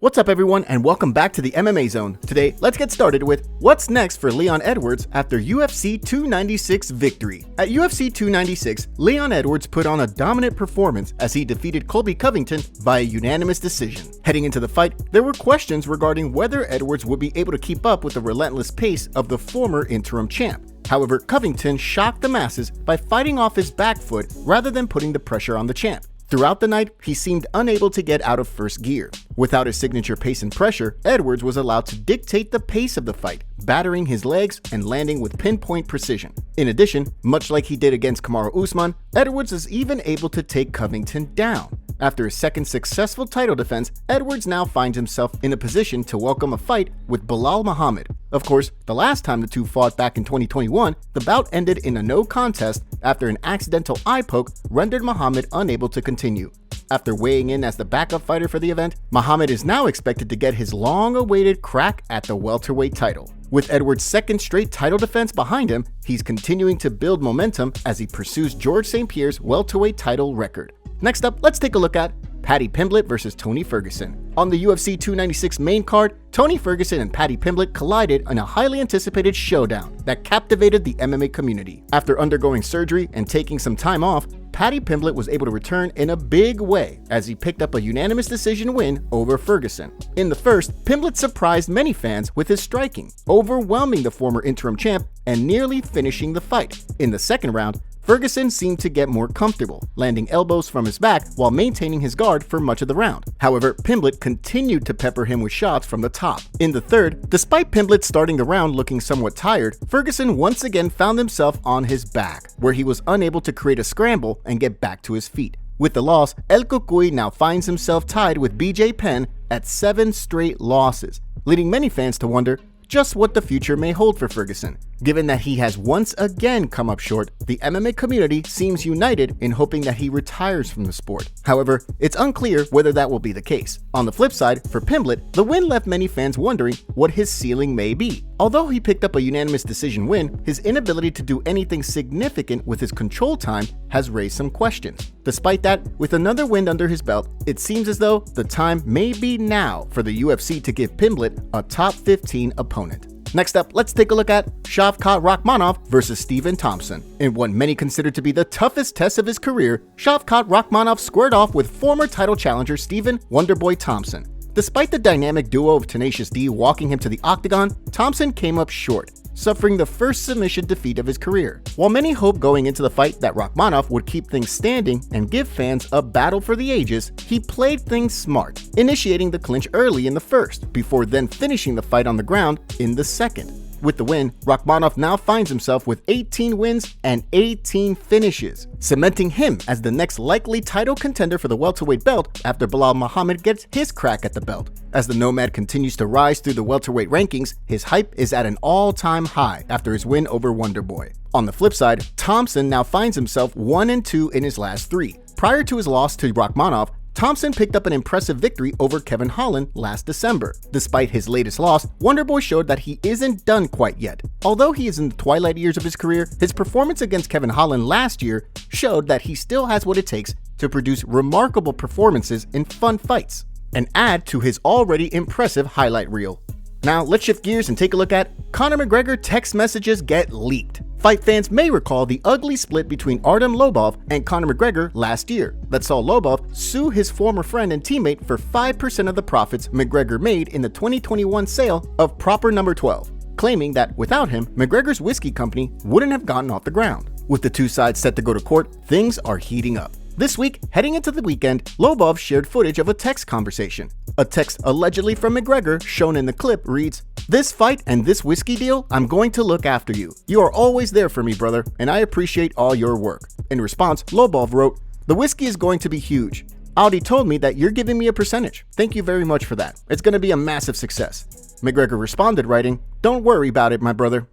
What's up everyone and welcome back to the MMA Zone. Today, let's get started with what's next for Leon Edwards after UFC 296 victory. At UFC 296, Leon Edwards put on a dominant performance as he defeated Colby Covington by a unanimous decision. Heading into the fight, there were questions regarding whether Edwards would be able to keep up with the relentless pace of the former interim champ. However, Covington shocked the masses by fighting off his back foot rather than putting the pressure on the champ. Throughout the night, he seemed unable to get out of first gear. Without his signature pace and pressure, Edwards was allowed to dictate the pace of the fight, battering his legs and landing with pinpoint precision. In addition, much like he did against Kamaru Usman, Edwards is even able to take Covington down. After his second successful title defense, Edwards now finds himself in a position to welcome a fight with Belal Muhammad. Of course, the last time the two fought back in 2021, the bout ended in a no contest after an accidental eye poke rendered Muhammad unable to continue. After weighing in as the backup fighter for the event, Muhammad is now expected to get his long-awaited crack at the welterweight title. With Edwards' second straight title defense behind him, he's continuing to build momentum as he pursues George St. Pierre's welterweight title record. Next up, let's take a look at Paddy Pimblett versus Tony Ferguson. On the UFC 296 main card, Tony Ferguson and Paddy Pimblett collided in a highly anticipated showdown that captivated the MMA community. After undergoing surgery and taking some time off, Paddy Pimblett was able to return in a big way as he picked up a unanimous decision win over Ferguson. In the first, Pimblett surprised many fans with his striking, overwhelming the former interim champ and nearly finishing the fight. In the second round, Ferguson seemed to get more comfortable, landing elbows from his back while maintaining his guard for much of the round. However, Pimblett continued to pepper him with shots from the top. In the third, despite Pimblett starting the round looking somewhat tired, Ferguson once again found himself on his back, where he was unable to create a scramble and get back to his feet. With the loss, El Cucuy now finds himself tied with BJ Penn at 7 straight losses, leading many fans to wonder just what the future may hold for Ferguson. Given that he has once again come up short, the MMA community seems united in hoping that he retires from the sport. However, it's unclear whether that will be the case. On the flip side, for Pimblett, the win left many fans wondering what his ceiling may be. Although he picked up a unanimous decision win, his inability to do anything significant with his control time has raised some questions. Despite that, with another win under his belt, it seems as though the time may be now for the UFC to give Pimblett a top 15 opponent. Next up, let's take a look at Shavkat Rakhmonov versus Stephen Thompson. In what many consider to be the toughest test of his career, Shavkat Rakhmonov squared off with former title challenger Stephen Wonderboy Thompson. Despite the dynamic duo of Tenacious D walking him to the octagon, Thompson came up short, suffering the first submission defeat of his career. While many hoped going into the fight that Rakhmonov would keep things standing and give fans a battle for the ages, he played things smart, initiating the clinch early in the first, before then finishing the fight on the ground in the second. With the win, Rakhmonov now finds himself with 18 wins and 18 finishes, cementing him as the next likely title contender for the welterweight belt after Belal Muhammad gets his crack at the belt. As the Nomad continues to rise through the welterweight rankings, his hype is at an all-time high after his win over Wonderboy. On the flip side, Thompson now finds himself 1-2 in his last 3. Prior to his loss to Rakhmonov, Thompson picked up an impressive victory over Kevin Holland last December. Despite his latest loss, Wonderboy showed that he isn't done quite yet. Although he is in the twilight years of his career, his performance against Kevin Holland last year showed that he still has what it takes to produce remarkable performances in fun fights and add to his already impressive highlight reel. Now let's shift gears and take a look at Conor McGregor text messages get leaked. Fight fans may recall the ugly split between Artem Lobov and Conor McGregor last year that saw Lobov sue his former friend and teammate for 5% of the profits McGregor made in the 2021 sale of Proper No. 12, claiming that without him, McGregor's whiskey company wouldn't have gotten off the ground. With the two sides set to go to court, things are heating up. This week, heading into the weekend, Lobov shared footage of a text conversation. A text allegedly from McGregor, shown in the clip, reads, "This fight and this whiskey deal, I'm going to look after you. You are always there for me, brother, and I appreciate all your work." In response, Lobov wrote, "The whiskey is going to be huge. Audi told me that you're giving me a percentage. Thank you very much for that. It's going to be a massive success." McGregor responded writing, "Don't worry about it, my brother."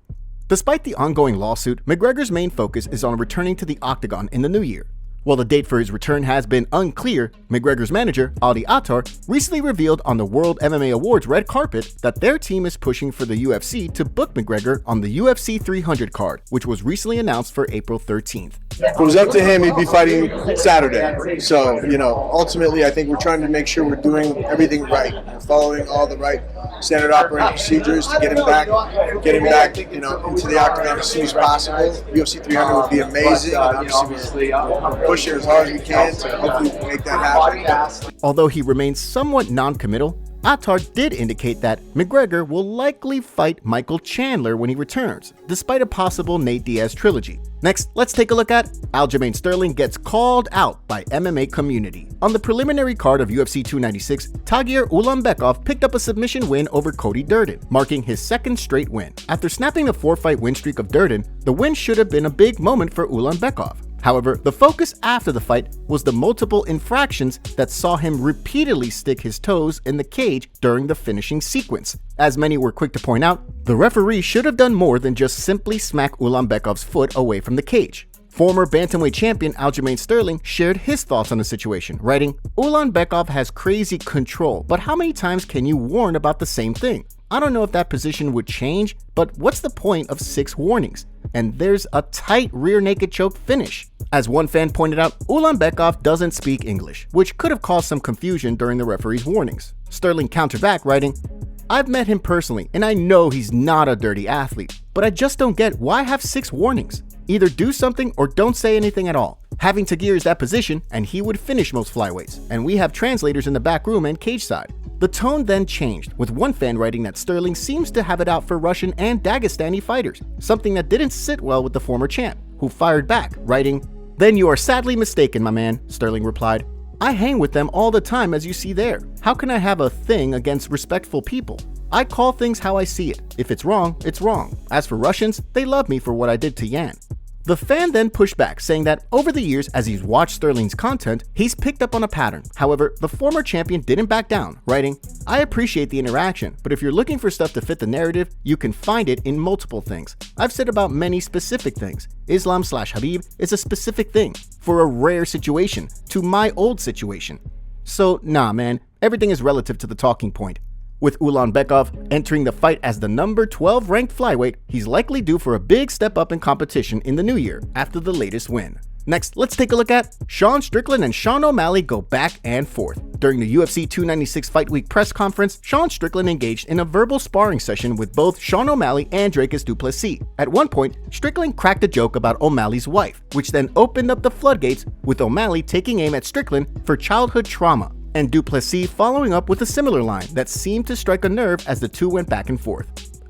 Despite the ongoing lawsuit, McGregor's main focus is on returning to the octagon in the new year. While the date for his return has been unclear, McGregor's manager, Ali Attar, recently revealed on the World MMA Awards red carpet that their team is pushing for the UFC to book McGregor on the UFC 300 card, which was recently announced for April 13th. If it was up to him, he'd be fighting Saturday. So, ultimately, I think we're trying to make sure we're doing everything right, following all the right standard operating procedures to get him back, into the octagon as soon as possible. UFC 300 would be amazing, and obviously we're pushing as hard as we can to hopefully make that happen. Although he remains somewhat non-committal, Attar did indicate that McGregor will likely fight Michael Chandler when he returns, despite a possible Nate Diaz trilogy. Next, let's take a look at Aljamain Sterling gets called out by MMA community. On the preliminary card of UFC 296, Tagir Ulanbekov picked up a submission win over Cody Durden, marking his second straight win. After snapping the 4-fight win streak of Durden, the win should have been a big moment for Ulanbekov. However, the focus after the fight was the multiple infractions that saw him repeatedly stick his toes in the cage during the finishing sequence. As many were quick to point out, the referee should have done more than just simply smack Ulanbekov's foot away from the cage. Former bantamweight champion Aljamain Sterling shared his thoughts on the situation, writing, "Ulanbekov has crazy control, but how many times can you warn about the same thing? I don't know if that position would change, but what's the point of 6 warnings? And there's a tight rear naked choke finish." As one fan pointed out, Ulanbekov doesn't speak English, which could have caused some confusion during the referee's warnings. Sterling countered back, writing, "I've met him personally, and I know he's not a dirty athlete, but I just don't get why have 6 warnings. Either do something or don't say anything at all. Having Tagir is that position, and he would finish most flyweights, and we have translators in the back room and cage side." The tone then changed, with one fan writing that Sterling seems to have it out for Russian and Dagestani fighters, something that didn't sit well with the former champ, who fired back, writing, "Then you are sadly mistaken, my man," Sterling replied. "I hang with them all the time as you see there. How can I have a thing against respectful people? I call things how I see it. If it's wrong, it's wrong. As for Russians, they love me for what I did to Yan." The fan then pushed back, saying that over the years, as he's watched Sterling's content, he's picked up on a pattern. However, the former champion didn't back down, writing, "I appreciate the interaction, but if you're looking for stuff to fit the narrative, you can find it in multiple things. I've said about many specific things. Islam/Habib is a specific thing, for a rare situation, to my old situation. So, nah man, everything is relative to the talking point." With Ulanbekov entering the fight as the number 12 ranked flyweight, he's likely due for a big step up in competition in the new year after the latest win. Next, let's take a look at Sean Strickland and Sean O'Malley go back and forth. During the UFC 296 Fight Week press conference, Sean Strickland engaged in a verbal sparring session with both Sean O'Malley and Dricus du Plessis. At one point, Strickland cracked a joke about O'Malley's wife, which then opened up the floodgates, with O'Malley taking aim at Strickland for childhood trauma, and du Plessis following up with a similar line that seemed to strike a nerve as the two went back and forth.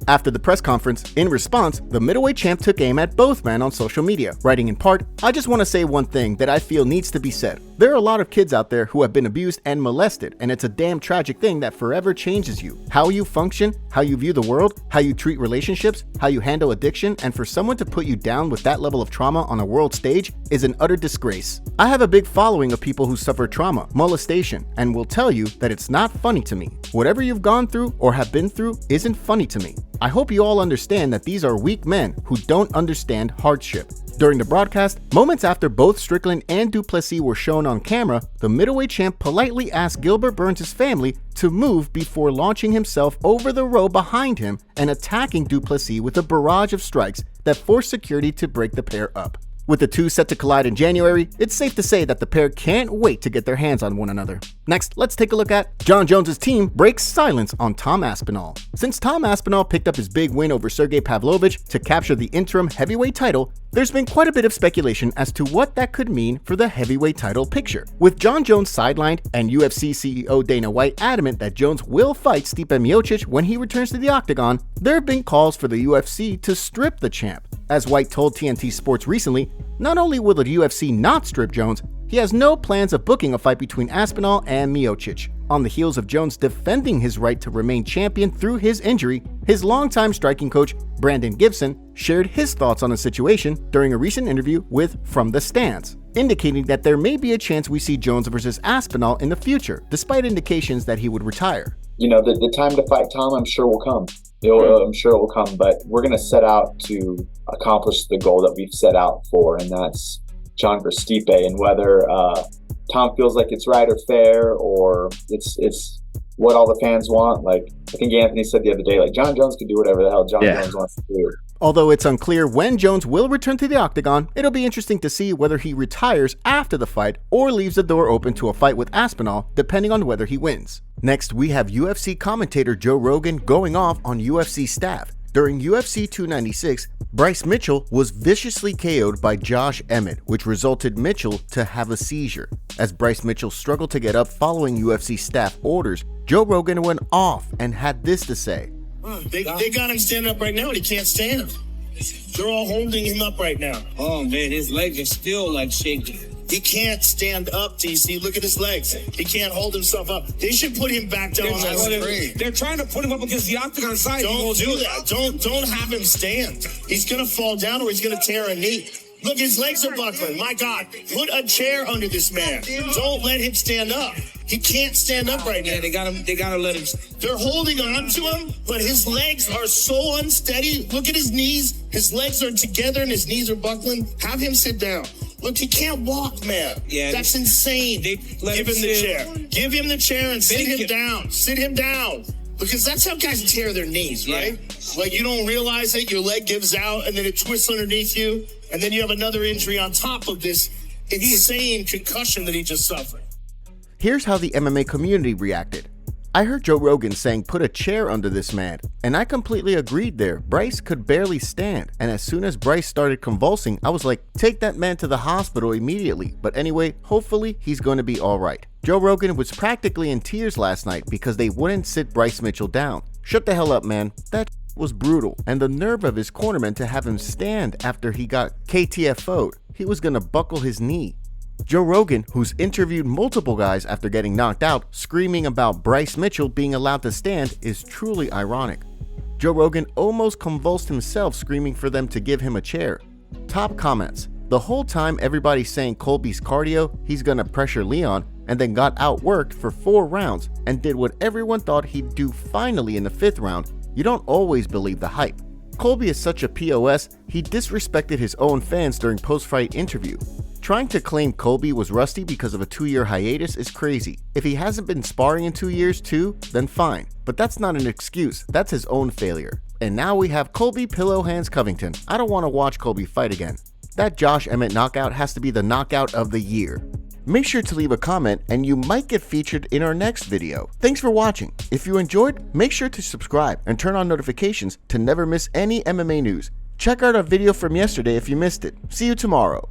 After the press conference, in response, the middleweight champ took aim at both men on social media, writing in part, "I just want to say one thing that I feel needs to be said. There are a lot of kids out there who have been abused and molested, and it's a damn tragic thing that forever changes you. How you function, how you view the world, how you treat relationships, how you handle addiction, and for someone to put you down with that level of trauma on a world stage is an utter disgrace. I have a big following of people who suffer trauma, molestation, and will tell you that it's not funny to me. Whatever you've gone through or have been through isn't funny to me. I hope you all understand that these are weak men who don't understand hardship." During the broadcast, moments after both Strickland and du Plessis were shown on camera, the middleweight champ politely asked Gilbert Burns' family to move before launching himself over the row behind him and attacking du Plessis with a barrage of strikes that forced security to break the pair up. With the two set to collide in January, it's safe to say that the pair can't wait to get their hands on one another. Next, let's take a look at John Jones' team breaks silence on Tom Aspinall. Since Tom Aspinall picked up his big win over Sergey Pavlovich to capture the interim heavyweight title, there's been quite a bit of speculation as to what that could mean for the heavyweight title picture. With John Jones sidelined and UFC CEO Dana White adamant that Jones will fight Stipe Miocic when he returns to the octagon, there have been calls for the UFC to strip the champ. As White told TNT Sports recently, not only will the UFC not strip Jones, he has no plans of booking a fight between Aspinall and Miocic. On the heels of Jones defending his right to remain champion through his injury, his longtime striking coach, Brandon Gibson, shared his thoughts on the situation during a recent interview with From the Stands, indicating that there may be a chance we see Jones versus Aspinall in the future, despite indications that he would retire. You know, the time to fight Tom, I'm sure will come. I'm sure it will come, but we're going to set out to accomplish the goal that we've set out for, and that's John versus Stipe, and whether Tom feels like it's right or fair, or it's what all the fans want. Like, I think Anthony said the other day, like, John Jones can do whatever the hell John Jones wants to do. Although it's unclear when Jones will return to the octagon, it'll be interesting to see whether he retires after the fight or leaves the door open to a fight with Aspinall, depending on whether he wins. Next, we have UFC commentator Joe Rogan going off on UFC staff. During UFC 296, Bryce Mitchell was viciously KO'd by Josh Emmett, which resulted Mitchell to have a seizure. As Bryce Mitchell struggled to get up following UFC staff orders, Joe Rogan went off and had this to say. They got him standing up right now and he can't stand. They're all holding him up right now. Oh man, his legs are still like shaking. He can't stand up, DC. Look at his legs. He can't hold himself up. They should put him back down on that screen. They're trying to put him up against the octagon side. Don't do that. Don't have him stand. He's gonna fall down or he's gonna tear a knee. Look, his legs are buckling. My God, put a chair under this man. Don't let him stand up. He can't stand up right now. Yeah, they gotta let him. They're holding on to him, but his legs are so unsteady. Look at his knees. His legs are together and his knees are buckling. Have him sit down. Look, he can't walk, man. Yeah, that's insane. Give him the chair. Give him the chair and sit him down. Sit him down. Because that's how guys tear their knees, right? Like, you don't realize it, your leg gives out and then it twists underneath you, and then you have another injury on top of this insane concussion that he just suffered. Here's how the MMA community reacted. I heard Joe Rogan saying put a chair under this man, and I completely agreed there. Bryce could barely stand, and as soon as Bryce started convulsing, I was like, take that man to the hospital immediately. But anyway, hopefully he's going to be alright. Joe Rogan was practically in tears last night because they wouldn't sit Bryce Mitchell down. Shut the hell up, man. That was brutal. And the nerve of his cornerman to have him stand after he got KTFO'd. He was gonna buckle his knee. Joe Rogan, who's interviewed multiple guys after getting knocked out, screaming about Bryce Mitchell being allowed to stand is truly ironic. Joe Rogan almost convulsed himself screaming for them to give him a chair. Top comments. The whole time everybody's saying Colby's cardio, he's gonna pressure Leon, and then got outworked for 4 rounds and did what everyone thought he'd do finally in the 5th round. You don't always believe the hype. Colby is such a POS, he disrespected his own fans during post-fight interview. Trying to claim Colby was rusty because of a 2-year hiatus is crazy. If he hasn't been sparring in 2 years too, then fine. But that's not an excuse, that's his own failure. And now we have Colby Pillow Hands Covington. I don't want to watch Colby fight again. That Josh Emmett knockout has to be the knockout of the year. Make sure to leave a comment and you might get featured in our next video. Thanks for watching. If you enjoyed, make sure to subscribe and turn on notifications to never miss any MMA news. Check out our video from yesterday if you missed it. See you tomorrow.